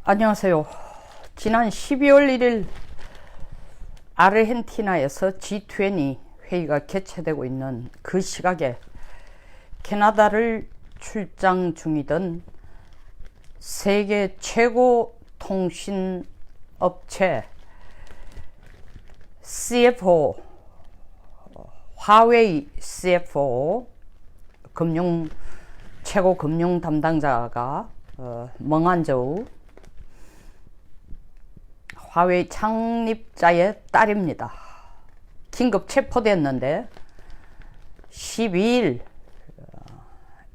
안녕하세요. 지난 12월 1일 아르헨티나에서 G20 회의가 개최되고 있는 그 시각에 캐나다를 출장 중이던 세계 최고 통신 업체 CFO, 화웨이 CFO 최고 금융 담당자가 멍한저우 화웨이 창립자의 딸입니다. 긴급 체포됐는데 12일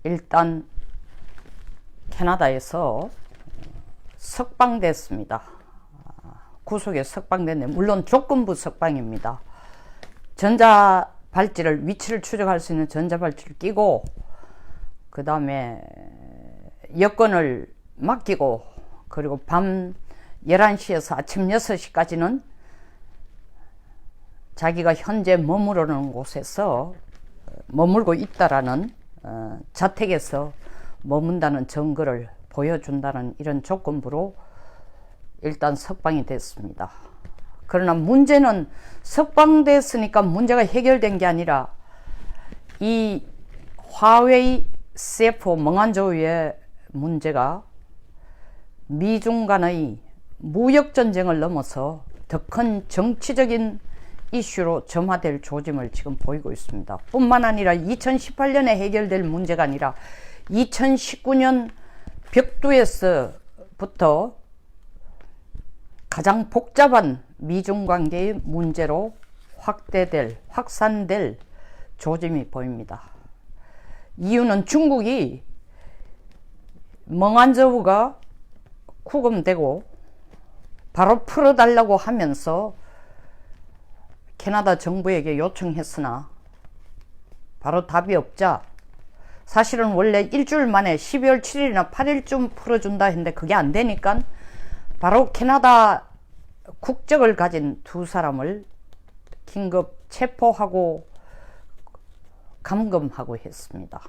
일단 캐나다에서 석방됐습니다. 구속에 석방됐는데 물론 조건부 석방입니다. 전자발찌를 위치를 추적할 수 있는 전자발찌를 끼고 그 다음에 여권을 맡기고 그리고 밤 11시에서 아침 6시까지는 자기가 현재 머무르는 곳에서 머물고 있다라는 자택에서 머문다는 증거를 보여준다는 이런 조건부로 일단 석방이 됐습니다. 그러나 문제는 석방됐으니까 문제가 해결된 게 아니라 이 화웨이 CFO 멍한저우의 문제가 미중 간의 무역전쟁을 넘어서 더 큰 정치적인 이슈로 점화될 조짐을 지금 보이고 있습니다. 뿐만 아니라 2018년에 해결될 문제가 아니라 2019년 벽두에서부터 가장 복잡한 미중 관계의 문제로 확산될 조짐이 보입니다. 이유는 중국이 멍한저우가 구금되고 바로 풀어달라고 하면서 캐나다 정부에게 요청했으나 바로 답이 없자 사실은 원래 일주일 만에 12월 7일이나 8일쯤 풀어준다 했는데 그게 안 되니까 바로 캐나다 국적을 가진 두 사람을 긴급 체포하고 감금하고 했습니다.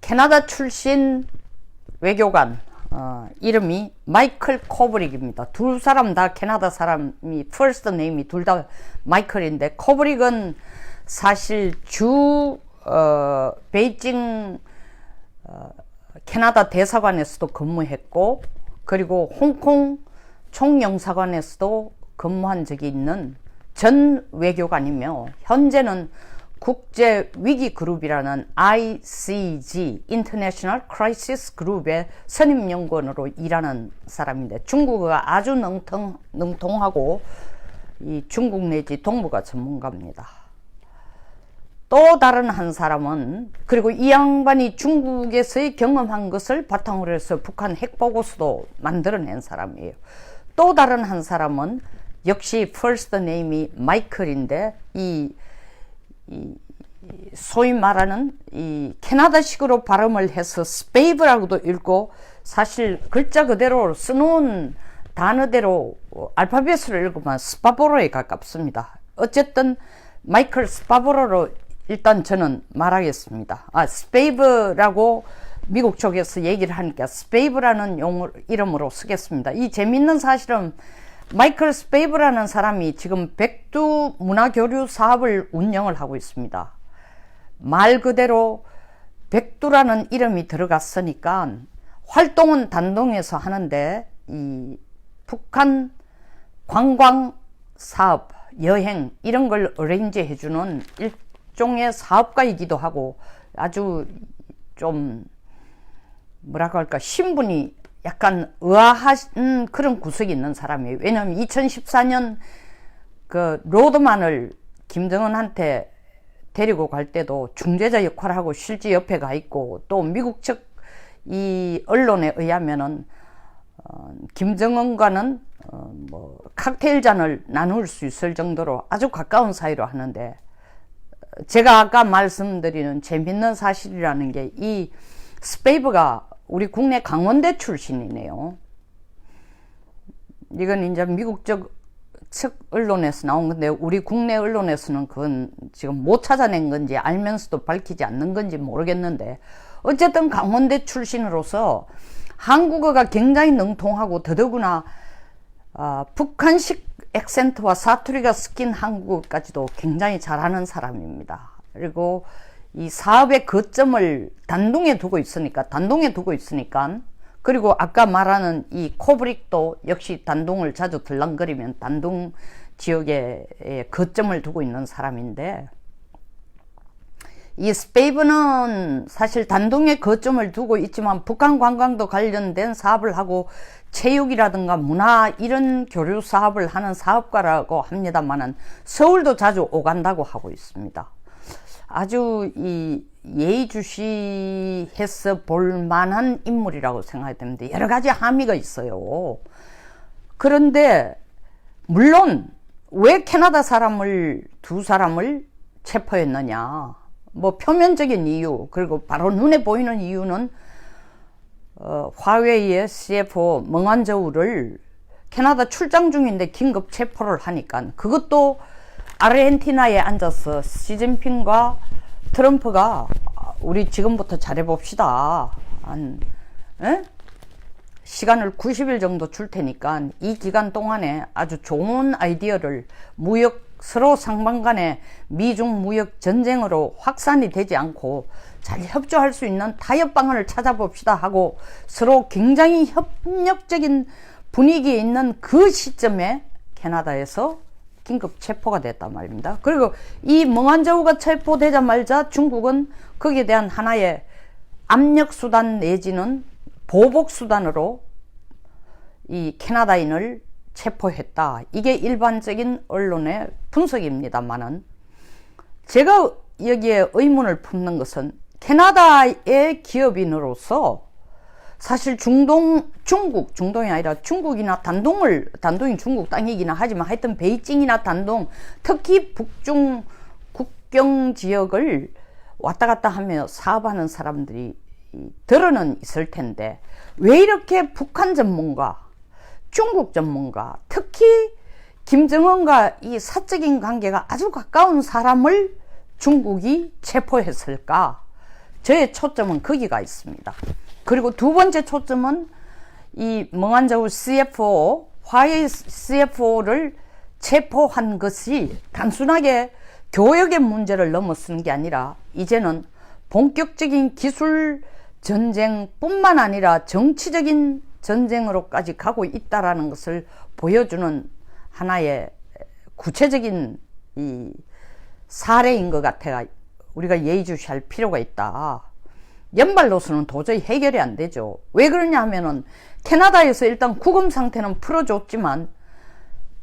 캐나다 출신 외교관 이름이 마이클 코브릭입니다. 두 사람 다 캐나다 사람이 퍼스트 네임이 둘 다 마이클인데 코브릭은 사실 베이징 캐나다 대사관에서도 근무했고 그리고 홍콩 총영사관에서도 근무한 적이 있는 전 외교관이며 현재는 국제위기그룹이라는 ICG International Crisis Group의 선임연구원으로 일하는 사람인데 중국어가 아주 능통하고 이 중국 내지 동북아 전문가입니다. 또 다른 한 사람은 그리고 이 양반이 중국에서의 경험한 것을 바탕으로 해서 북한 핵보고서도 만들어낸 사람이에요. 또 다른 한 사람은 역시 퍼스트 네임이 마이클인데 소위 말하는 이 캐나다식으로 발음을 해서 스페이브라고도 읽고 사실 글자 그대로 써놓은 단어대로 알파벳으로 읽으면 스파보로에 가깝습니다. 어쨌든 마이클 스파보로로 일단 저는 말하겠습니다. 스페이브라고 미국 쪽에서 얘기를 하니까 스페이브라는 이름으로 쓰겠습니다. 이 재밌는 사실은 마이클 스페이브라는 사람이 지금 백두 문화교류 사업을 운영을 하고 있습니다. 말 그대로 백두라는 이름이 들어갔으니까 활동은 단동에서 하는데 이 북한 관광 사업, 여행 이런 걸 어레인지 해주는 일종의 사업가이기도 하고 아주 좀 뭐라고 할까 신분이 약간 의아한 그런 구석이 있는 사람이에요. 왜냐하면 2014년 그 로드만을 김정은한테 데리고 갈 때도 중재자 역할을 하고 실제 옆에 가 있고 또 미국 측 이 언론에 의하면은 김정은과는 뭐 칵테일 잔을 나눌 수 있을 정도로 아주 가까운 사이로 하는데 제가 아까 말씀드리는 재밌는 사실이라는 게 이 스페이브가 우리 국내 강원대 출신이네요. 이건 이제 미국 측 언론에서 나온 건데 우리 국내 언론에서는 그건 지금 못 찾아낸 건지 알면서도 밝히지 않는 건지 모르겠는데 어쨌든 강원대 출신으로서 한국어가 굉장히 능통하고 더더구나 북한식 액센트와 사투리가 섞인 한국어까지도 굉장히 잘하는 사람입니다. 그리고 이 사업의 거점을 단둥에 두고 있으니까 그리고 아까 말하는 이 코브릭도 역시 단둥을 자주 들락거리면 단둥 지역에 거점을 두고 있는 사람인데, 이 스페이브는 사실 단둥에 거점을 두고 있지만 북한 관광도 관련된 사업을 하고 체육이라든가 문화 이런 교류 사업을 하는 사업가라고 합니다만은 서울도 자주 오간다고 하고 있습니다. 아주 예의주시해서 볼만한 인물이라고 생각이 됩니다. 여러 가지 함의가 있어요. 그런데 물론 왜 캐나다 두 사람을 체포했느냐, 뭐 표면적인 이유, 그리고 바로 눈에 보이는 이유는 화웨이의 CFO 멍한저우를 캐나다 출장 중인데 긴급 체포를 하니까, 그것도 아르헨티나에 앉아서 시진핑과 트럼프가 우리 지금부터 잘해봅시다, 시간을 90일 정도 줄 테니까 이 기간 동안에 아주 좋은 아이디어를 서로 상방 간에 미중 무역 전쟁으로 확산이 되지 않고 잘 협조할 수 있는 타협 방안을 찾아봅시다 하고 서로 굉장히 협력적인 분위기에 있는 그 시점에 캐나다에서 긴급 체포가 됐단 말입니다. 그리고 이 멍한저우가 체포되자마자 중국은 거기에 대한 하나의 압력수단 내지는 보복수단으로 이 캐나다인을 체포했다. 이게 일반적인 언론의 분석입니다만은, 제가 여기에 의문을 품는 것은 캐나다의 기업인으로서 사실 중동이 아니라 중국이나 단동이 중국 땅이기나 하지만 하여튼 베이징이나 단동, 특히 북중 국경 지역을 왔다 갔다 하며 사업하는 사람들이 들어는 있을 텐데, 왜 이렇게 북한 전문가, 중국 전문가, 특히 김정은과 이 사적인 관계가 아주 가까운 사람을 중국이 체포했을까? 저의 초점은 거기가 있습니다. 그리고 두 번째 초점은 이 멍한저우 CFO, 화웨이 CFO를 체포한 것이 단순하게 교역의 문제를 넘어서는 게 아니라 이제는 본격적인 기술 전쟁뿐만 아니라 정치적인 전쟁으로까지 가고 있다라는 것을 보여주는 하나의 구체적인 이 사례인 것 같아 우리가 예의주시할 필요가 있다. 연발로서는 도저히 해결이 안 되죠. 왜 그러냐 하면은 캐나다에서 일단 구금 상태는 풀어줬지만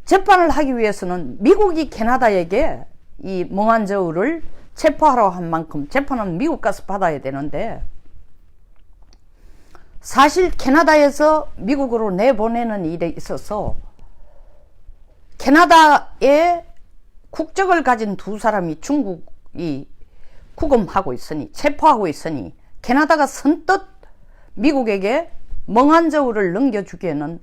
재판을 하기 위해서는 미국이 캐나다에게 이 멍한저우를 체포하라고 한 만큼 재판은 미국 가서 받아야 되는데, 사실 캐나다에서 미국으로 내보내는 일에 있어서 캐나다의 국적을 가진 두 사람이 중국이 구금하고 있으니, 체포하고 있으니 캐나다가 선뜻 미국에게 멍한저우를 넘겨주기에는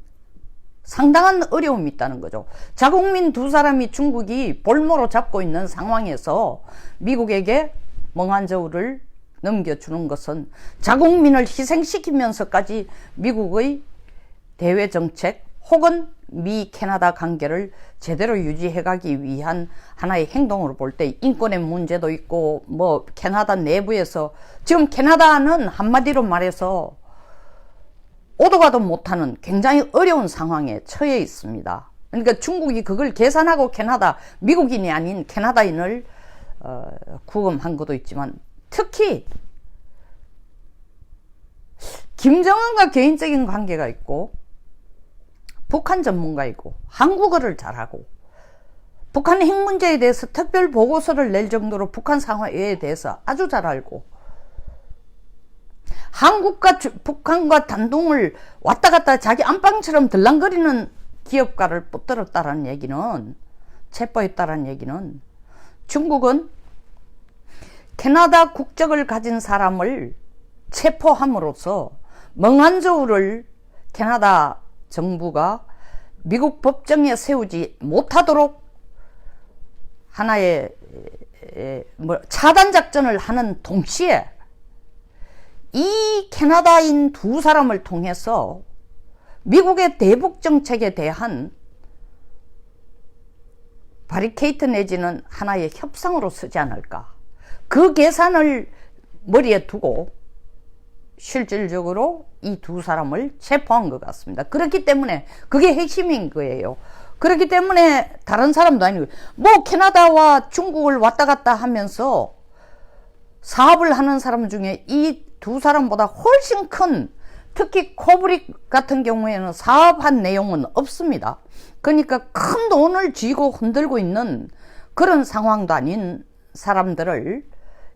상당한 어려움이 있다는 거죠. 자국민 두 사람이 중국이 볼모로 잡고 있는 상황에서 미국에게 멍한저우를 넘겨주는 것은 자국민을 희생시키면서까지 미국의 대외정책 혹은 미 캐나다 관계를 제대로 유지해가기 위한 하나의 행동으로 볼 때 인권의 문제도 있고, 뭐 캐나다 내부에서 지금 캐나다는 한마디로 말해서 오도 가도 못하는 굉장히 어려운 상황에 처해 있습니다. 그러니까 중국이 그걸 계산하고 미국인이 아닌 캐나다인을 구금한 것도 있지만, 특히 김정은과 개인적인 관계가 있고 북한 전문가이고 한국어를 잘하고 북한 핵 문제에 대해서 특별 보고서를 낼 정도로 북한 상황에 대해서 아주 잘 알고, 한국과 북한과 단둥을 왔다 갔다 자기 안방처럼 들랑거리는 기업가를 붙들었다라는 얘기는, 체포했다라는 얘기는, 중국은 캐나다 국적을 가진 사람을 체포함으로써 멍한저우를 캐나다 정부가 미국 법정에 세우지 못하도록 하나의 차단 작전을 하는 동시에 이 캐나다인 두 사람을 통해서 미국의 대북 정책에 대한 바리케이트 내지는 하나의 협상으로 쓰지 않을까. 그 계산을 머리에 두고 실질적으로 이 두 사람을 체포한 것 같습니다. 그렇기 때문에 그게 핵심인 거예요. 그렇기 때문에 다른 사람도 아니고 뭐 캐나다와 중국을 왔다 갔다 하면서 사업을 하는 사람 중에 이 두 사람보다 훨씬 큰, 특히 코브릭 같은 경우에는 사업한 내용은 없습니다. 그러니까 큰 돈을 쥐고 흔들고 있는 그런 상황도 아닌 사람들을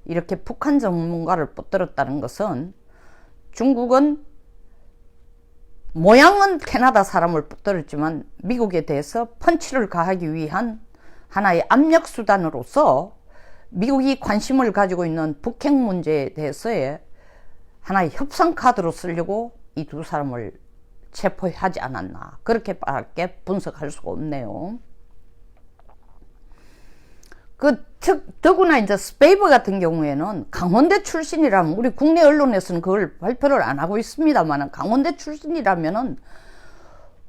이렇게 북한 전문가를 붙들었다는 것은 중국은 모양은 캐나다 사람을 붙들었지만 미국에 대해서 펀치를 가하기 위한 하나의 압력 수단으로서 미국이 관심을 가지고 있는 북핵 문제에 대해서의 하나의 협상 카드로 쓰려고 이 두 사람을 체포하지 않았나, 그렇게밖에 분석할 수가 없네요. 더구나 이제 스페이버 같은 경우에는 강원대 출신이라면, 우리 국내 언론에서는 그걸 발표를 안 하고 있습니다만, 강원대 출신이라면은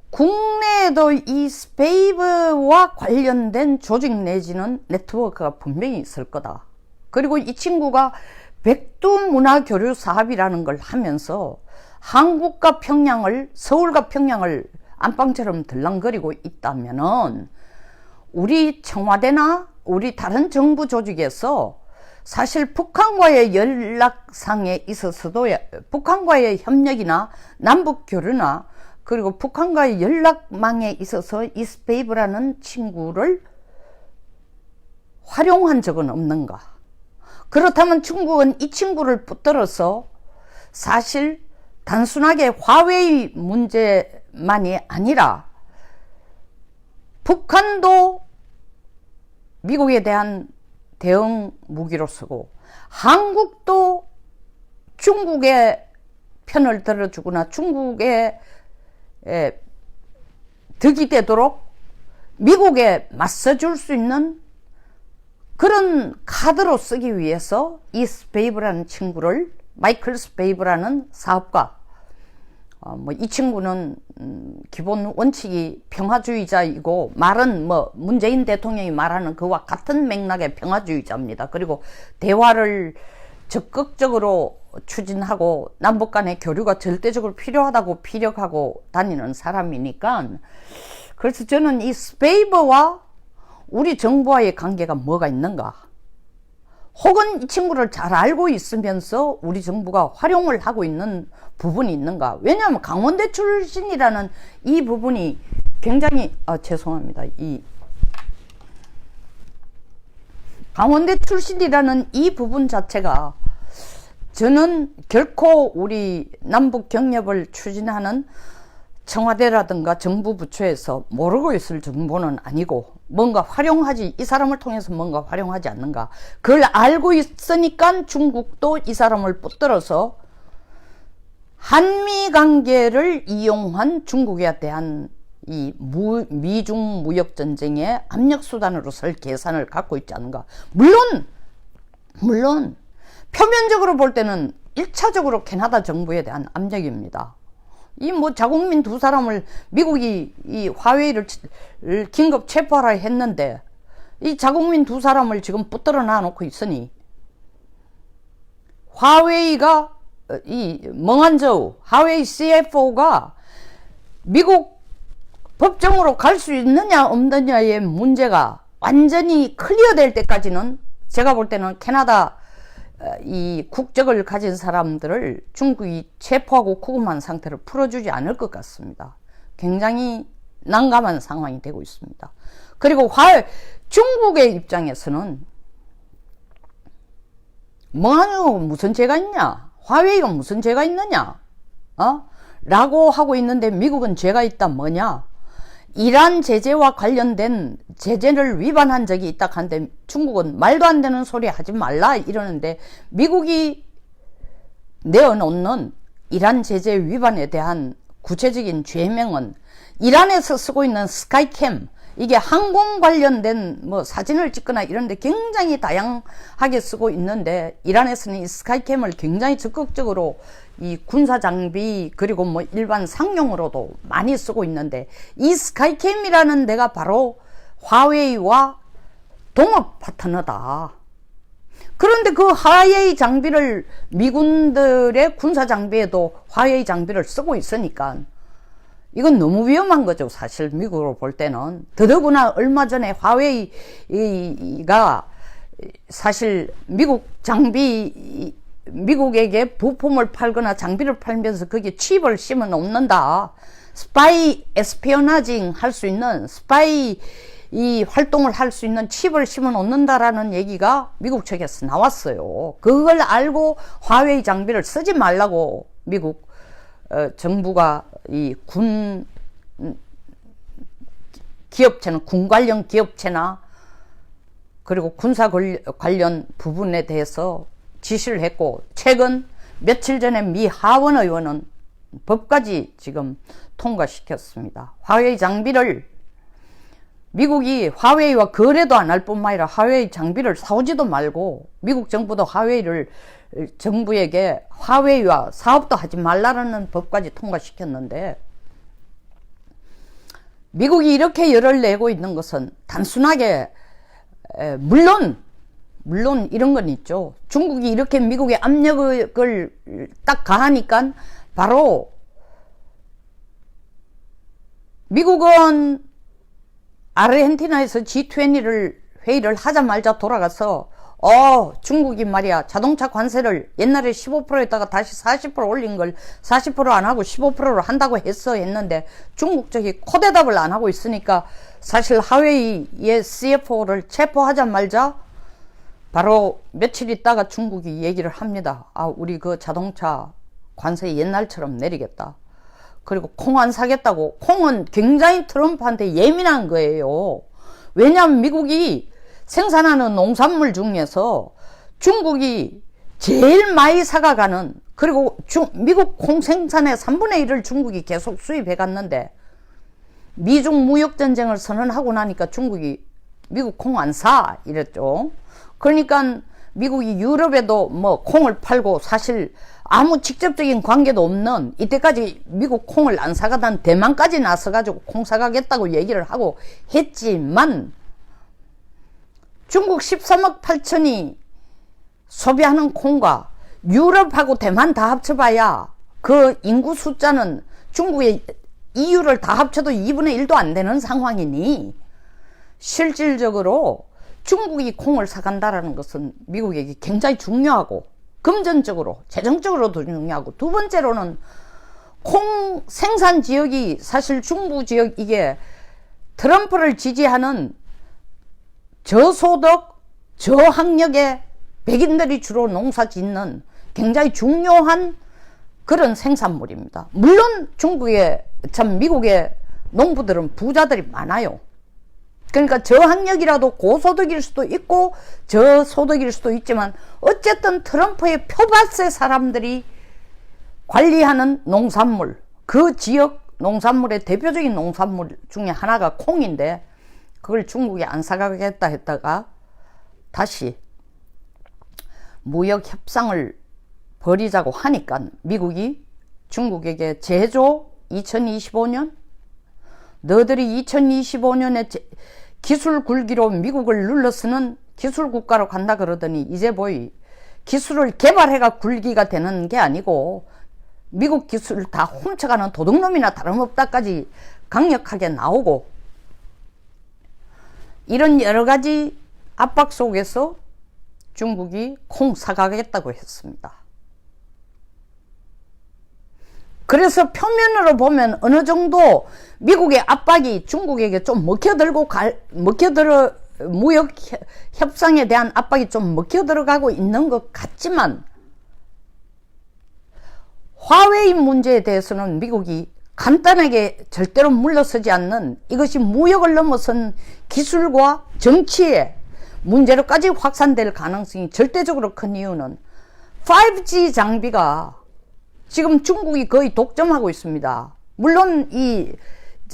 국내에도 이 스페이버와 관련된 조직 내지는 네트워크가 분명히 있을 거다. 그리고 이 친구가 백두 문화 교류 사업이라는 걸 하면서 한국과 평양을, 서울과 평양을 안방처럼 들랑거리고 있다면은 우리 청와대나 우리 다른 정부 조직에서 사실 북한과의 연락상에 있어서도, 북한과의 협력이나 남북 교류나 그리고 북한과의 연락망에 있어서 이 스페이브라는 친구를 활용한 적은 없는가? 그렇다면 중국은 이 친구를 붙들어서 사실 단순하게 화웨이 문제만이 아니라 북한도 미국에 대한 대응 무기로 쓰고 한국도 중국의 편을 들어주거나 중국에 득이 되도록 미국에 맞서줄 수 있는 그런 카드로 쓰기 위해서 이 스페이브라는 친구를, 마이클 스페이브라는 사업가, 이 친구는 기본 원칙이 평화주의자이고 말은 문재인 대통령이 말하는 그와 같은 맥락의 평화주의자입니다. 그리고 대화를 적극적으로 추진하고 남북 간의 교류가 절대적으로 필요하다고 피력하고 다니는 사람이니까, 그래서 저는 이 스페이버와 우리 정부와의 관계가 뭐가 있는가, 혹은 이 친구를 잘 알고 있으면서 우리 정부가 활용을 하고 있는 부분이 있는가. 왜냐하면 강원대 출신이라는 이 부분이 굉장히 죄송합니다. 이 강원대 출신이라는 이 부분 자체가 저는 결코 우리 남북 경협을 추진하는 청와대라든가 정부 부처에서 모르고 있을 정보는 아니고, 뭔가 활용하지, 이 사람을 통해서 뭔가 활용하지 않는가. 그걸 알고 있으니까 중국도 이 사람을 붙들어서 한미 관계를 이용한 중국에 대한 이 미중 무역 전쟁의 압력 수단으로 쓸 계산을 갖고 있지 않은가. 물론 표면적으로 볼 때는 1차적으로 캐나다 정부에 대한 압력입니다. 이 자국민 두 사람을 미국이 이 화웨이를 긴급 체포하라 했는데 이 자국민 두 사람을 지금 붙들어 놔놓고 있으니, 화웨이가 이 멍한저우 화웨이 CFO가 미국 법정으로 갈 수 있느냐 없느냐의 문제가 완전히 클리어될 때까지는 제가 볼 때는 캐나다 이 국적을 가진 사람들을 중국이 체포하고 구금한 상태를 풀어주지 않을 것 같습니다. 굉장히 난감한 상황이 되고 있습니다. 그리고 중국의 입장에서는 뭐하냐고, 무슨 죄가 있냐, 화웨이가 무슨 죄가 있느냐, 라고 하고 있는데 미국은 죄가 있다 뭐냐, 이란 제재와 관련된 제재를 위반한 적이 있다 하는데 중국은 말도 안 되는 소리 하지 말라 이러는데, 미국이 내어놓는 이란 제재 위반에 대한 구체적인 죄명은 이란에서 쓰고 있는 스카이캠, 이게 항공 관련된 뭐 사진을 찍거나 이런데 굉장히 다양하게 쓰고 있는데, 이란에서는 이 스카이캠을 굉장히 적극적으로 이 군사 장비 그리고 뭐 일반 상용으로도 많이 쓰고 있는데, 이 스카이캠이라는 데가 바로 화웨이와 동업 파트너다. 그런데 그 화웨이 장비를 미군들의 군사 장비에도 화웨이 장비를 쓰고 있으니까 이건 너무 위험한 거죠. 사실 미국으로 볼 때는. 더더구나 얼마 전에 화웨이가 사실 미국 장비, 미국에게 부품을 팔거나 장비를 팔면서 거기에 칩을 심어 놓는다. 스파이 에스피어나징 할 수 있는, 스파이 이 활동을 할 수 있는 칩을 심어 놓는다라는 얘기가 미국 측에서 나왔어요. 그걸 알고 화웨이 장비를 쓰지 말라고 미국 정부가 이 군 기업체는, 군 관련 기업체나 그리고 군사 관련 부분에 대해서 지시를 했고, 최근 며칠 전에 미 하원 의원은 법까지 지금 통과시켰습니다. 화웨이 장비를, 미국이 화웨이와 거래도 안 할 뿐만 아니라 화웨이 장비를 사오지도 말고, 미국 정부도 화웨이를, 정부에게 화웨이와 사업도 하지 말라는 법까지 통과시켰는데, 미국이 이렇게 열을 내고 있는 것은 단순하게, 물론 이런 건 있죠. 중국이 이렇게 미국에 압력을 딱 가하니까 바로 미국은 아르헨티나에서 G20를 회의를 하자마자 돌아가서 중국이 말이야 자동차 관세를 옛날에 15%에다가 다시 40% 올린 걸 40% 안 하고 15%로 한다고 했는데 중국 쪽이 코대답을 안 하고 있으니까 사실 화웨이의 CFO를 체포하자 말자 바로 며칠 있다가 중국이 얘기를 합니다. 우리 그 자동차 관세 옛날처럼 내리겠다. 그리고 콩 안 사겠다고. 콩은 굉장히 트럼프한테 예민한 거예요. 왜냐하면 미국이 생산하는 농산물 중에서 중국이 제일 많이 사가가는, 그리고 미국 콩 생산의 3분의 1을 중국이 계속 수입해 갔는데, 미중 무역전쟁을 선언하고 나니까 중국이 미국 콩 안 사 이랬죠. 그러니까 미국이 유럽에도 뭐 콩을 팔고, 사실 아무 직접적인 관계도 없는, 이때까지 미국 콩을 안 사가던 대만까지 나서가지고 콩 사가겠다고 얘기를 하고 했지만, 중국 13억 8천이 소비하는 콩과 유럽하고 대만 다 합쳐봐야 그 인구 숫자는 중국의 EU를 다 합쳐도 2분의 1도 안 되는 상황이니, 실질적으로 중국이 콩을 사간다라는 것은 미국에게 굉장히 중요하고, 금전적으로, 재정적으로도 중요하고, 두 번째로는 콩 생산 지역이 사실 중부 지역, 이게 트럼프를 지지하는 저소득, 저학력의 백인들이 주로 농사 짓는 굉장히 중요한 그런 생산물입니다. 물론 미국의 농부들은 부자들이 많아요. 그러니까 저학력이라도 고소득일 수도 있고 저소득일 수도 있지만, 어쨌든 트럼프의 표밭의 사람들이 관리하는 농산물, 그 지역 농산물의 대표적인 농산물 중에 하나가 콩인데, 그걸 중국이 안 사가겠다 했다가 다시 무역 협상을 벌이자고 하니까 미국이 중국에게 제조 2025년, 너들이 2025년에 기술 굴기로 미국을 눌러쓰는 기술 국가로 간다 그러더니, 이제 기술을 개발해가 굴기가 되는 게 아니고 미국 기술을 다 훔쳐가는 도둑놈이나 다름없다까지 강력하게 나오고, 이런 여러 가지 압박 속에서 중국이 콩 사가겠다고 했습니다. 그래서 표면으로 보면 어느 정도 미국의 압박이 중국에게 좀 무역 협상에 대한 압박이 좀 먹혀들어가고 있는 것 같지만, 화웨이 문제에 대해서는 미국이 간단하게 절대로 물러서지 않는, 이것이 무역을 넘어선 기술과 정치의 문제로까지 확산될 가능성이 절대적으로 큰 이유는 5G 장비가 지금 중국이 거의 독점하고 있습니다. 물론 이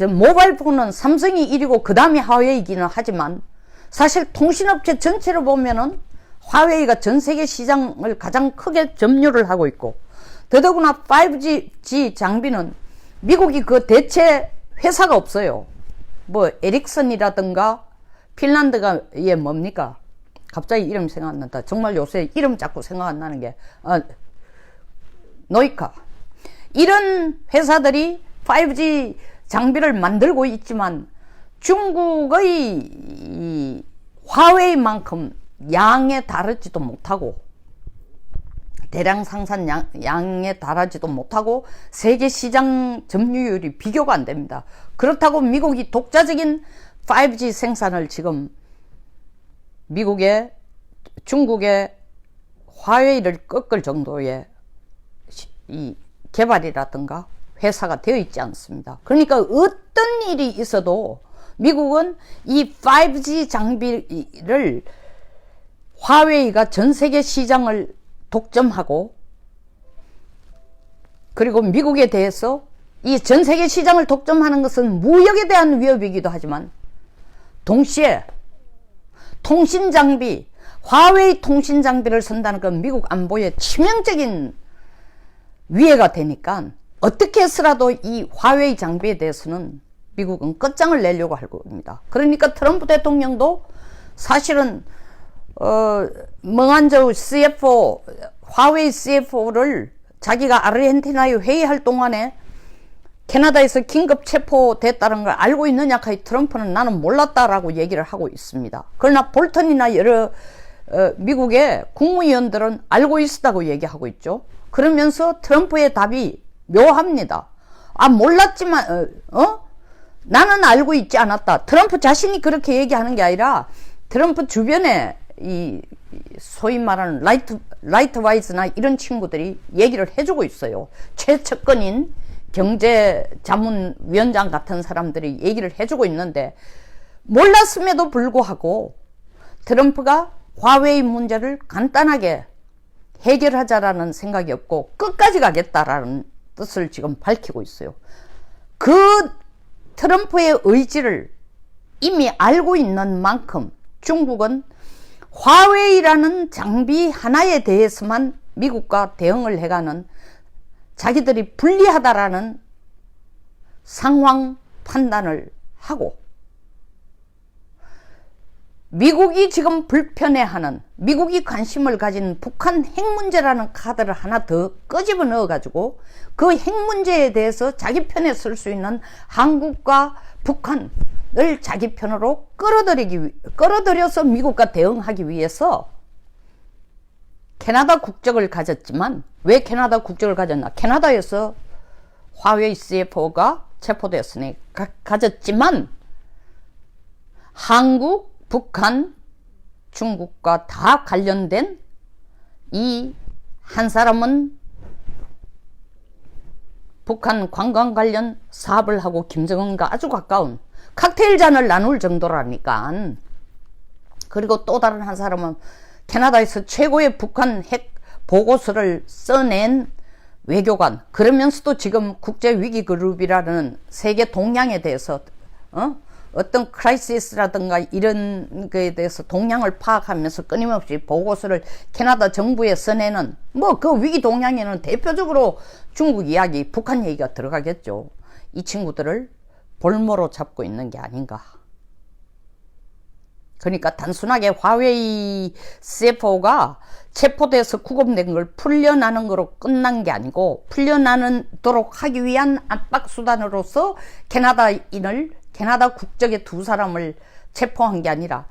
모바일 폰은 삼성이 1위고 그 다음에 화웨이이기는 하지만 사실 통신업체 전체로 보면은 화웨이가 전 세계 시장을 가장 크게 점유를 하고 있고, 더더구나 5G 장비는 미국이 그 대체 회사가 없어요. 뭐 에릭슨이라든가 핀란드가 얘 뭡니까? 갑자기 이름 생각 안 난다. 정말 요새 이름 자꾸 생각 안 나는 게 노이카, 이런 회사들이 5G 장비를 만들고 있지만 중국의 이 화웨이만큼 양에 달하지도 못하고, 대량 생산 양에 달하지도 못하고, 세계 시장 점유율이 비교가 안 됩니다. 그렇다고 미국이 독자적인 5G 생산을 지금 중국의 화웨이를 꺾을 정도의 이 개발이라든가 회사가 되어 있지 않습니다. 그러니까 어떤 일이 있어도 미국은 이 5G 장비를 화웨이가 전 세계 시장을 독점하고, 그리고 미국에 대해서 이 전 세계 시장을 독점하는 것은 무역에 대한 위협이기도 하지만 동시에 통신 장비, 화웨이 통신 장비를 쓴다는 건 미국 안보에 치명적인 위해가 되니까 어떻게 해서라도 이 화웨이 장비에 대해서는 미국은 끝장을 내려고 할 겁니다. 그러니까 트럼프 대통령도 사실은 멍한저우 CFO, 화웨이 CFO를 자기가 아르헨티나에 회의할 동안에 캐나다에서 긴급 체포됐다는 걸 알고 있느냐 하니 트럼프는 나는 몰랐다라고 얘기를 하고 있습니다. 그러나 볼턴이나 여러 미국의 국무위원들은 알고 있었다고 얘기하고 있죠. 그러면서 트럼프의 답이 묘합니다. 몰랐지만 나는 알고 있지 않았다. 트럼프 자신이 그렇게 얘기하는 게 아니라 트럼프 주변에 이 소위 말하는 라이트와이즈나 이런 친구들이 얘기를 해주고 있어요. 최측근인 경제자문위원장 같은 사람들이 얘기를 해주고 있는데, 몰랐음에도 불구하고 트럼프가 화웨이 문제를 간단하게 해결하자라는 생각이 없고 끝까지 가겠다라는 뜻을 지금 밝히고 있어요. 그 트럼프의 의지를 이미 알고 있는 만큼 중국은 화웨이라는 장비 하나에 대해서만 미국과 대응을 해가는, 자기들이 불리하다라는 상황 판단을 하고, 미국이 지금 불편해하는, 미국이 관심을 가진 북한 핵 문제라는 카드를 하나 더 끄집어 넣어 가지고 그 핵 문제에 대해서 자기 편에 설 수 있는 한국과 북한을 자기 편으로 끌어들여서 미국과 대응하기 위해서 캐나다 국적을 가졌지만, 왜 캐나다 국적을 가졌나? 캐나다에서 화웨이 CFO가 체포되었으니 가졌지만 한국, 북한, 중국과 다 관련된 이 한 사람은 북한 관광 관련 사업을 하고 김정은과 아주 가까운 칵테일 잔을 나눌 정도라니까. 그리고 또 다른 한 사람은 캐나다에서 최고의 북한 핵 보고서를 써낸 외교관, 그러면서도 지금 국제위기그룹이라는 세계 동향에 대해서 어떤 크라이시스라든가 이런 거에 대해서 동향을 파악하면서 끊임없이 보고서를 캐나다 정부에 써내는, 뭐 그 위기 동향에는 대표적으로 중국 이야기, 북한 얘기가 들어가겠죠. 이 친구들을 볼모로 잡고 있는 게 아닌가. 그러니까 단순하게 화웨이 CFO가 체포돼서 구금된 걸 풀려나는 거로 끝난 게 아니고, 풀려나도록 하기 위한 압박수단으로서 캐나다 국적의 두 사람을 체포한 게 아니라,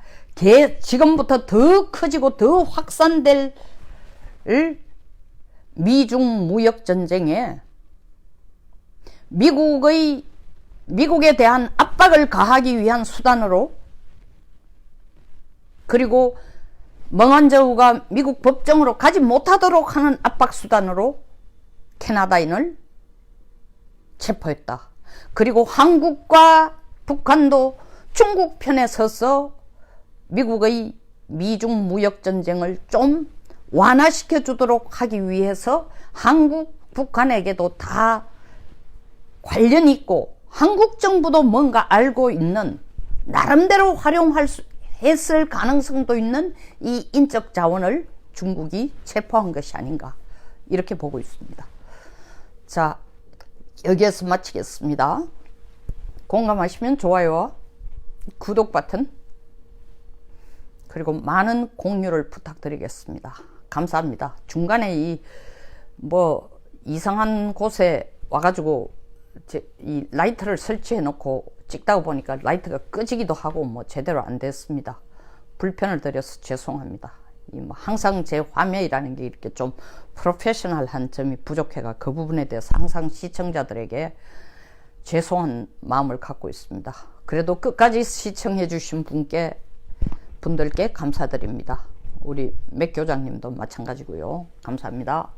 지금부터 더 커지고 더 확산될 미중 무역전쟁에 미국에 대한 압박을 가하기 위한 수단으로, 그리고 멍한저우가 미국 법정으로 가지 못하도록 하는 압박수단으로 캐나다인을 체포했다. 그리고 한국과 북한도 중국 편에 서서 미국의 미중 무역전쟁을 좀 완화시켜 주도록 하기 위해서 한국, 북한에게도 다 관련이 있고 한국 정부도 뭔가 알고 있는, 나름대로 했을 가능성도 있는 이 인적 자원을 중국이 체포한 것이 아닌가, 이렇게 보고 있습니다. 자, 여기에서 마치겠습니다. 공감하시면 좋아요와 구독 버튼, 그리고 많은 공유를 부탁드리겠습니다. 감사합니다. 중간에 이상한 곳에 와가지고 이 라이트를 설치해 놓고 찍다가 보니까 라이트가 꺼지기도 하고 제대로 안 됐습니다. 불편을 드려서 죄송합니다. 항상 제 화면이라는 게 이렇게 좀 프로페셔널한 점이 부족해가 그 부분에 대해서 항상 시청자들에게 죄송한 마음을 갖고 있습니다. 그래도 끝까지 시청해 주신 분들께 감사드립니다. 우리 맥 교장님도 마찬가지고요. 감사합니다.